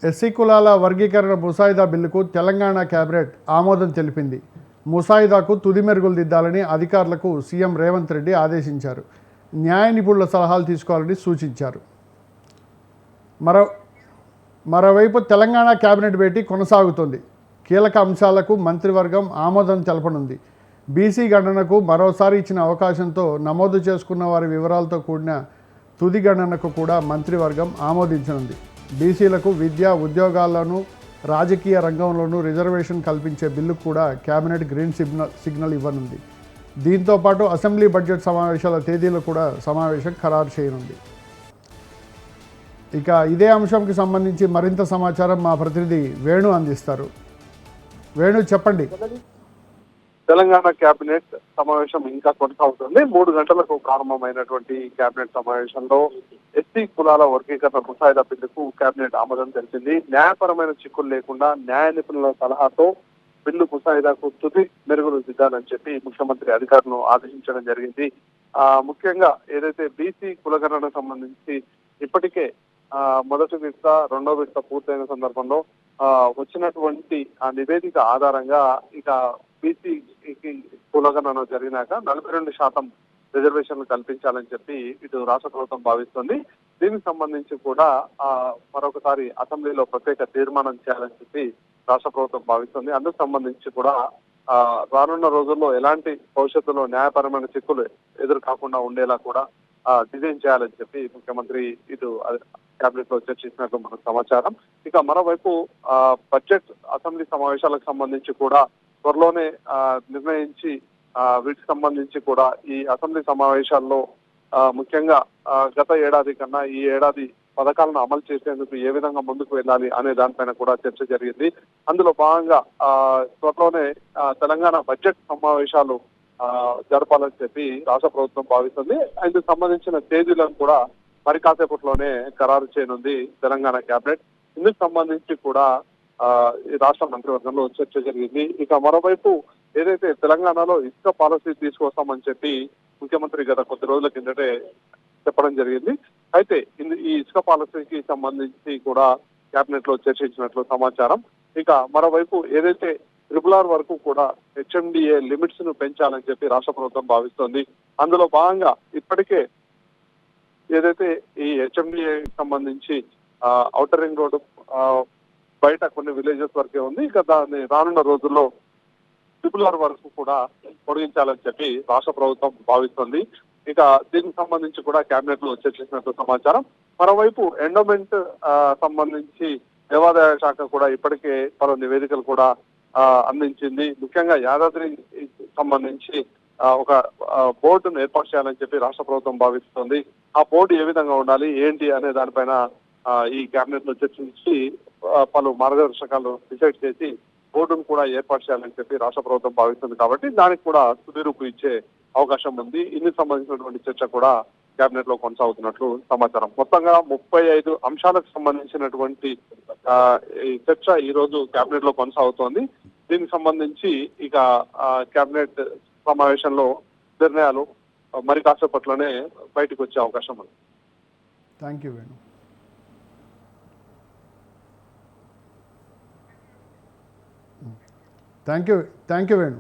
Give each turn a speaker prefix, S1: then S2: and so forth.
S1: SC కులాల వర్గీకరణ ముసాయిదా బిల్లుకు తెలంగాణ కేబినెట్ ఆమోదం తెలిపింది. ముసాయిదాకు తుది మెరుగులు దిద్దాలని అధికారులకు సీఎం రేవంత్ రెడ్డి ఆదేశించారు. న్యాయ నిపుణుల సలహాలు తీసుకోవాలని సూచించారు. మరోవైపు తెలంగాణ కేబినెట్ భేటీ కొనసాగుతుంది. కీలక అంశాలకు మంత్రివర్గం ఆమోదం తెలపనుంది. బీసీ గణనకు మరోసారి ఇచ్చిన అవకాశంతో నమోదు చేసుకున్న వారి వివరాలతో కూడిన తుది గణనకు కూడా మంత్రివర్గం ఆమోదించనుంది. బీసీలకు విద్య, ఉద్యోగాల్లోనూ రాజకీయ రంగంలోనూ రిజర్వేషన్ కల్పించే బిల్లు కూడా కేబినెట్ గ్రీన్ సిగ్నల్ ఇవ్వనుంది. దీంతోపాటు అసెంబ్లీ బడ్జెట్ సమావేశాల తేదీలు కూడా సమావేశం ఖరారు చేయనుంది. ఇక ఇదే అంశంకి సంబంధించి మరింత సమాచారం మా ప్రతినిధి వేణు అందిస్తారు. వేణు, చెప్పండి.
S2: తెలంగాణ కేబినెట్ సమావేశం ఇంకా కొనసాగుతుంది. 3 గంటలకు ప్రారంభమైనటువంటి కేబినెట్ సమావేశంలో ఎస్సీ కులాల వర్గీకరణ ముసాయిదా బిల్లుకు కేబినెట్ ఆమోదం తెలిపింది. న్యాయపరమైన చిక్కులు లేకుండా న్యాయ నిపుణుల సలహాతో బిల్లు ముసాయిదాకు తుది మెరుగులు దిద్దాలని చెప్పి ముఖ్యమంత్రి అధికారులను ఆదేశించడం జరిగింది. ముఖ్యంగా ఏదైతే బీసీ కులగణనకు సంబంధించి ఇప్పటికే మొదటి విడత, రెండో విడత పూర్తయిన సందర్భంలో వచ్చినటువంటి ఆ నివేదిక ఆధారంగా ఇక బీసీ కులగణన జరిగినాక 42% రిజర్వేషన్లు కల్పించాలని చెప్పి ఇటు రాష్ట్ర ప్రభుత్వం భావిస్తుంది. దీనికి సంబంధించి కూడా మరొకసారి అసెంబ్లీలో ప్రత్యేక తీర్మానం చేయాలని చెప్పి రాష్ట్ర ప్రభుత్వం భావిస్తుంది. అందుకు సంబంధించి కూడా రానున్న రోజుల్లో ఎలాంటి భవిష్యత్తులో న్యాయపరమైన చిక్కులు ఎదురు కాకుండా ఉండేలా కూడా డిజైన్ చేయాలని చెప్పి ముఖ్యమంత్రి ఇటు కేబినెట్ లో చర్చించినట్లు మనకు సమాచారం. ఇక మరోవైపు బడ్జెట్ అసెంబ్లీ సమావేశాలకు సంబంధించి కూడా త్వరలోనే నిర్ణయించి వీటికి సంబంధించి కూడా ఈ అసెంబ్లీ సమావేశాల్లో ముఖ్యంగా గత ఏడాది కన్నా ఈ ఏడాది పథకాలను అమలు చేసేందుకు ఏ విధంగా ముందుకు వెళ్ళాలి అనే దానిపైన కూడా చర్చ జరిగింది. అందులో భాగంగా త్వరలోనే తెలంగాణ బడ్జెట్ సమావేశాలు జరపాలని చెప్పి రాష్ట్ర ప్రభుత్వం భావిస్తుంది. ఇందుకు సంబంధించిన తేదీలను కూడా మరి కాసేపట్లోనే ఖరారు చేయనుంది తెలంగాణ కేబినెట్. ఇందుకు సంబంధించి కూడా ఈ రాష్ట్ర మంత్రివర్గంలో చర్చ జరిగింది. ఇక మరోవైపు ఏదైతే తెలంగాణలో ఇసుక పాలసీ తీసుకొస్తామని చెప్పి ముఖ్యమంత్రి గత కొద్ది రోజుల కిందటే చెప్పడం జరిగింది. అయితే ఈ ఇసుక పాలసీకి సంబంధించి కూడా కేబినెట్ లో చర్చించినట్లు సమాచారం. ఇక మరోవైపు ఏదైతే RRR వరకు కూడా HMDA లిమిట్స్ ను పెంచాలని చెప్పి రాష్ట్ర ప్రభుత్వం భావిస్తోంది. అందులో భాగంగా ఇప్పటికే ఏదైతే ఈ HMDA సంబంధించి ఔటర్ రింగ్ రోడ్డు బయట కొన్ని విలేజెస్ వరకే ఉంది. ఇక దాన్ని రానున్న రోజుల్లో RRR వరకు కూడా పొడిగించాలని చెప్పి రాష్ట్ర ప్రభుత్వం భావిస్తుంది. ఇక దీనికి సంబంధించి కూడా కేబినెట్ లో చర్చించినట్టు సమాచారం. మరోవైపు ఎండోమెంట్ సంబంధించి దేవాదాయ శాఖ కూడా ఇప్పటికే పలు నివేదికలు కూడా అందించింది. ముఖ్యంగా యాదాద్రి సంబంధించి ఒక బోర్డును ఏర్పాటు చేయాలని చెప్పి రాష్ట్ర ప్రభుత్వం భావిస్తుంది. ఆ బోర్డు ఏ విధంగా ఉండాలి ఏంటి అనే దానిపైన ఈ కేబినెట్ లో చర్చించి పలు మార్గదర్శకాలు డిసైడ్ చేసి బోర్డును కూడా ఏర్పాటు చేయాలని చెప్పి రాష్ట్ర ప్రభుత్వం భావిస్తుంది. కాబట్టి దానికి కూడా తుది రూపు ఇచ్చే అవకాశం ఉంది. ఇందుకు సంబంధించినటువంటి చర్చ కూడా కేబినెట్ లో కొనసాగుతున్నట్లు సమాచారం. మొత్తంగా 35 అంశాలకు సంబంధించినటువంటి ఈ చర్చ ఈ రోజు కేబినెట్ లో కొనసాగుతోంది. దీనికి సంబంధించి ఇక కేబినెట్ సమావేశంలో నిర్ణయాలు మరి కాసేపట్లోనే బయటకు వచ్చే అవకాశం ఉంది.
S1: Thank you Venu. Thank you Venu.